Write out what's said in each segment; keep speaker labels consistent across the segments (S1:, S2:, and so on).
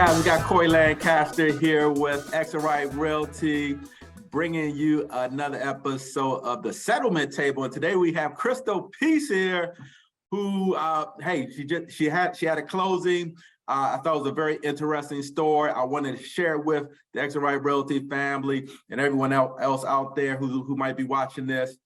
S1: guys, we got Corey Lancaster here with Xrite Realty, bringing you another episode of the Settlement Table. And today we have Crystal Peace here, who, she had a closing. I thought it was a very interesting story. I wanted to share it with the Xrite Realty family and everyone else out there who might be watching this.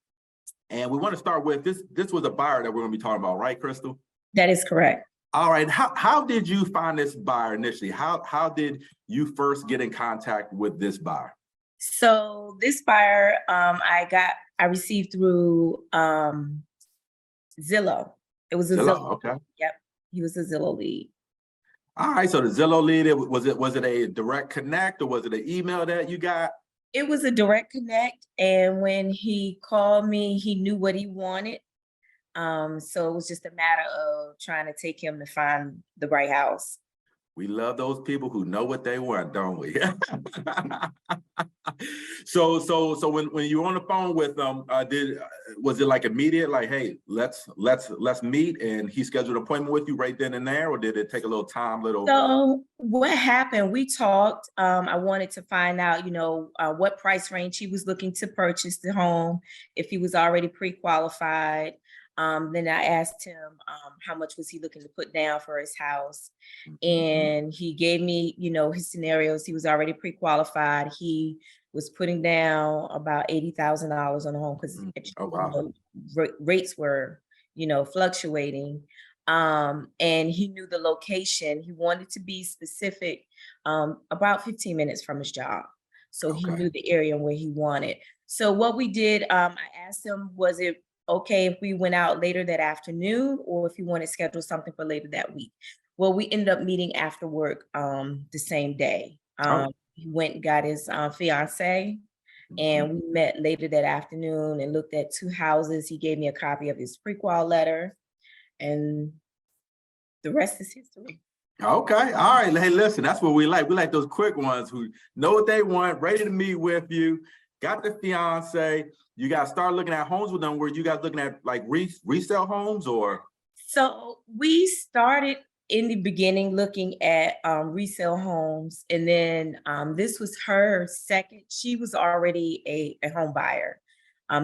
S1: And we want to start with this. This was a buyer that we're going to be talking about, right, Crystal?
S2: That is correct.
S1: All right. How did you find this buyer initially? How did you first get in contact with this buyer?
S2: So this buyer, I received through Zillow. It was a Zillow.
S1: Okay.
S2: Yep, he was a Zillow lead.
S1: All right. So the Zillow lead, was it a direct connect or was it an email that you got?
S2: It was a direct connect, and when he called me, he knew what he wanted. So it was just a matter of trying to take him to find the right house.
S1: We love those people who know what they want, don't we? So when you were on the phone with them, was it like immediate, like, hey, let's meet, and he scheduled an appointment with you right then and there, or did it take a little time?
S2: So what happened? We talked. I wanted to find out, what price range he was looking to purchase the home, if he was already pre-qualified. Then I asked him how much was he looking to put down for his house. And he gave me, his scenarios. He was already pre-qualified. He was putting down about $80,000 on the home because rates were, fluctuating. And he knew the location. He wanted to be specific, about 15 minutes from his job. So he knew the area where he wanted. So what we did, I asked him, was it okay if we went out later that afternoon, or if you want to schedule something for later that week? Well, we ended up meeting after work the same day. He went and got his fiance, and we met later that afternoon and looked at 2 houses. He gave me a copy of his pre-qual letter, and the rest is history.
S1: Okay. All right. Hey, listen, that's what we like. We like those quick ones who know what they want, ready to meet with you, got the fiance. You guys start looking at homes with them. Were you guys looking at like resale homes, or? So
S2: we started in the beginning looking at resale homes, and then this was her second. She was already a home buyer.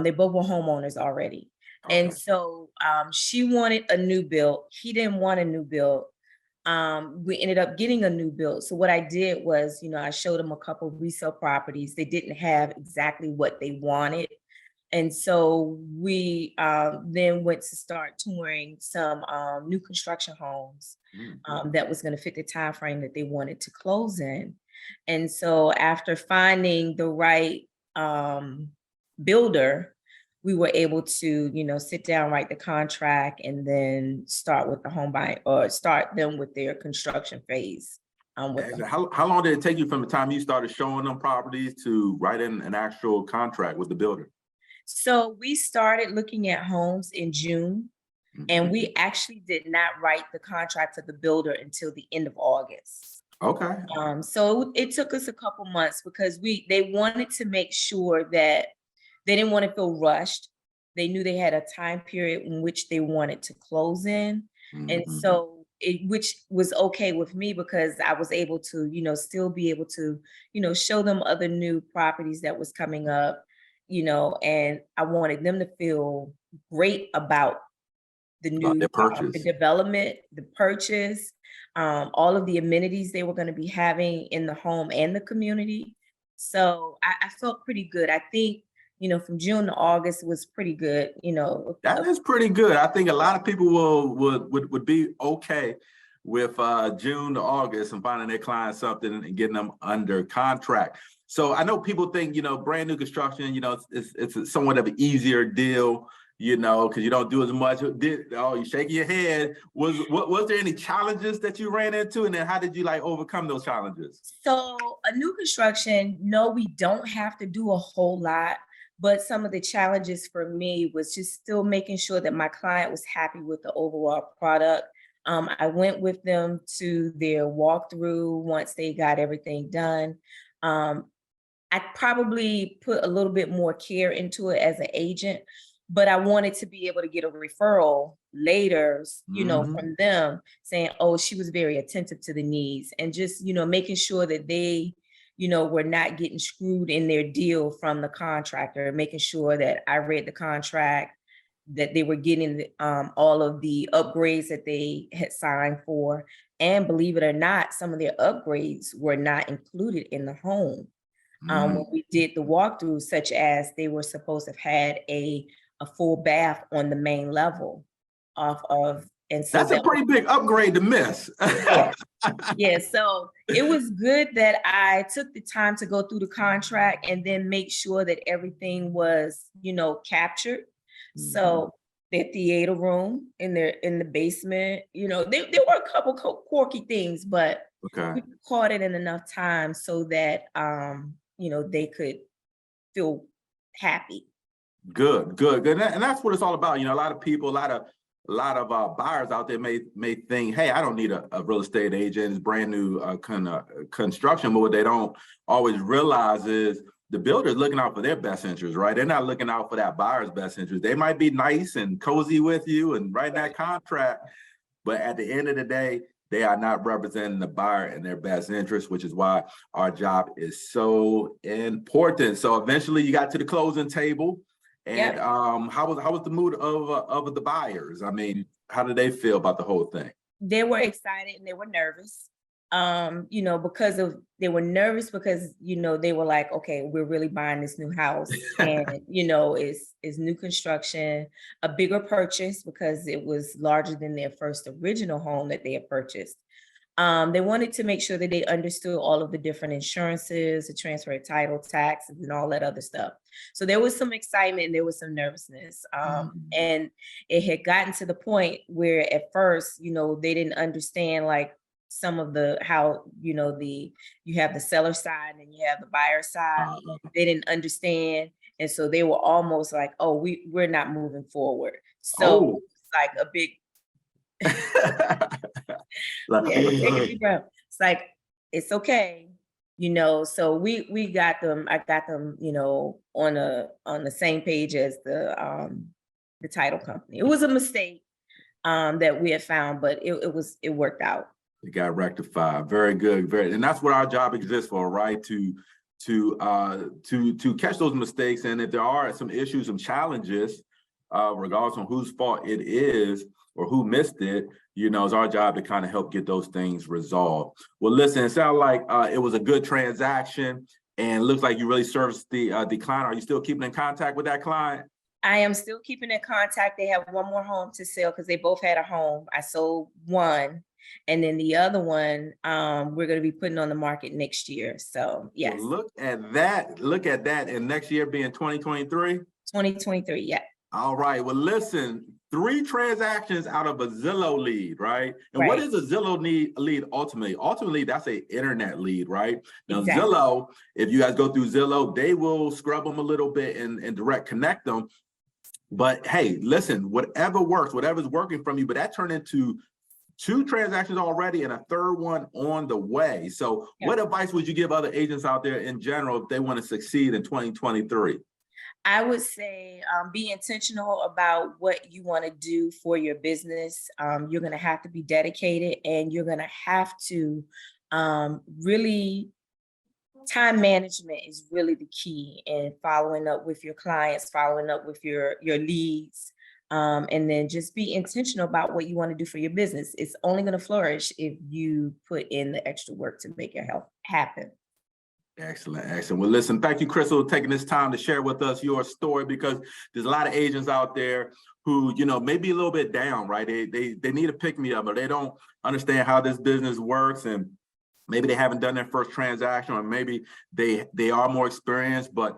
S2: They both were homeowners already. Okay. And so she wanted a new build. He didn't want a new build. We ended up getting a new build. So what I did was, I showed them a couple of resale properties. They didn't have exactly what they wanted. And so we then went to start touring some new construction homes that was going to fit the time frame that they wanted to close in. And so after finding the right builder, we were able to, sit down, write the contract, and then start with the home buying, or start them with their construction phase.
S1: How long did it take you from the time you started showing them properties to writing an actual contract with the builder?
S2: So we started looking at homes in June, and we actually did not write the contract for the builder until the end of August.
S1: Okay.
S2: So it took us a couple months because they wanted to make sure that they didn't want to feel rushed. They knew they had a time period in which they wanted to close in. And so which was okay with me, because I was able to, still be able to, show them other new properties that was coming up, and I wanted them to feel great about the new the development, the purchase, all of the amenities they were going to be having in the home and the community. So I felt pretty good. I think, from June to August was pretty good.
S1: That is pretty good. I think a lot of people would be okay with June to August and finding their clients something and getting them under contract. So I know people think, brand new construction, it's somewhat of an easier deal, because you don't do as much. You're shaking your head. Was there any challenges that you ran into? And then how did you overcome those challenges?
S2: So a new construction, no, we don't have to do a whole lot. But some of the challenges for me was just still making sure that my client was happy with the overall product. I went with them to their walkthrough once they got everything done. I probably put a little bit more care into it as an agent, but I wanted to be able to get a referral later,
S1: Mhm.
S2: from them saying, oh, she was very attentive to the needs, and just, making sure that they, were not getting screwed in their deal from the contractor, making sure that I read the contract, that they were getting all of the upgrades that they had signed for. And believe it or not, some of their upgrades were not included in the home. When we did the walkthrough, such as they were supposed to have had a full bath on the main level off of, and so
S1: That's a
S2: that was,
S1: pretty big upgrade to miss.
S2: yeah, yeah. So it was good that I took the time to go through the contract and then make sure that everything was, captured. So their theater room in the basement, there were a couple quirky things, but
S1: Okay.
S2: we caught it in enough time so that they could feel happy.
S1: Good, good, good. And that's what it's all about. A lot of people, a lot of buyers out there may think, hey, I don't need a real estate agent. It's brand new construction. But what they don't always realize is the builder's looking out for their best interest, right? They're not looking out for that buyer's best interest. They might be nice and cozy with you and write that contract, but at the end of the day, they are not representing the buyer in their best interest, which is why our job is so important. So eventually you got to the closing table. And how was the mood of the buyers? I mean, how did they feel about the whole thing?
S2: They were excited and they were nervous. They were nervous because, they were like, okay, we're really buying this new house. And, it's new construction, a bigger purchase because it was larger than their first original home that they had purchased. They wanted to make sure that they understood all of the different insurances, the transfer of title, taxes, and all that other stuff. So there was some excitement and there was some nervousness. And it had gotten to the point where at first, they didn't understand like some of how, you have the seller side and you have the buyer side. They didn't understand. And so they were almost like, oh, we're not moving forward. So it's like a big it's like, it's okay, so we got them, I got them, on the same page as the title company. It was a mistake that we had found, but it worked out.
S1: It got rectified. Very good. And that's what our job exists for, right? To catch those mistakes. And if there are some issues, some challenges, regardless on whose fault it is or who missed it, it's our job to kind of help get those things resolved. Well, listen, it sounds like it was a good transaction and looks like you really serviced the client. Are you still keeping in contact with that client?
S2: I am still keeping in contact. They have one more home to sell because they both had a home. I sold one. And then the other one, we're going to be putting on the market next year. So yes.
S1: Well, look at that. And next year being 2023?
S2: 2023, yeah.
S1: All right. Well, listen, 3 transactions out of a Zillow lead, right? And what is a Zillow lead ultimately? Ultimately, that's an internet lead, right? Now, exactly. Zillow, if you guys go through Zillow, they will scrub them a little bit and direct connect them. But hey, listen, whatever works, whatever's working from you, but that turned into 2 transactions already and a 3rd one on the way. So what advice would you give other agents out there in general if they want to succeed in 2023?
S2: I would say be intentional about what you want to do for your business. You're going to have to be dedicated and you're going to have to really, time management is really the key in following up with your clients, following up with your leads. And then just be intentional about what you want to do for your business. It's only going to flourish if you put in the extra work to make it happen.
S1: Excellent. Well, listen, thank you, Crystal, for taking this time to share with us your story, because there's a lot of agents out there who, may be a little bit down, right? They need a pick-me-up, or they don't understand how this business works, and maybe they haven't done their first transaction, or maybe they are more experienced, but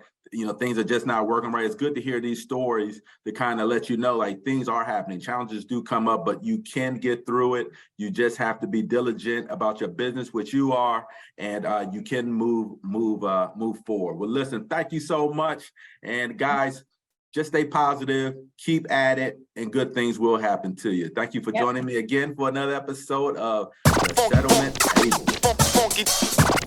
S1: things are just not working right. It's good to hear these stories to kind of let you know, like, things are happening. Challenges do come up, but you can get through it. You just have to be diligent about your business, which you are, and you can move forward. Well, listen, thank you so much. And guys, just stay positive, keep at it, and good things will happen to you. Thank you for joining me again for another episode of The Settlement Table.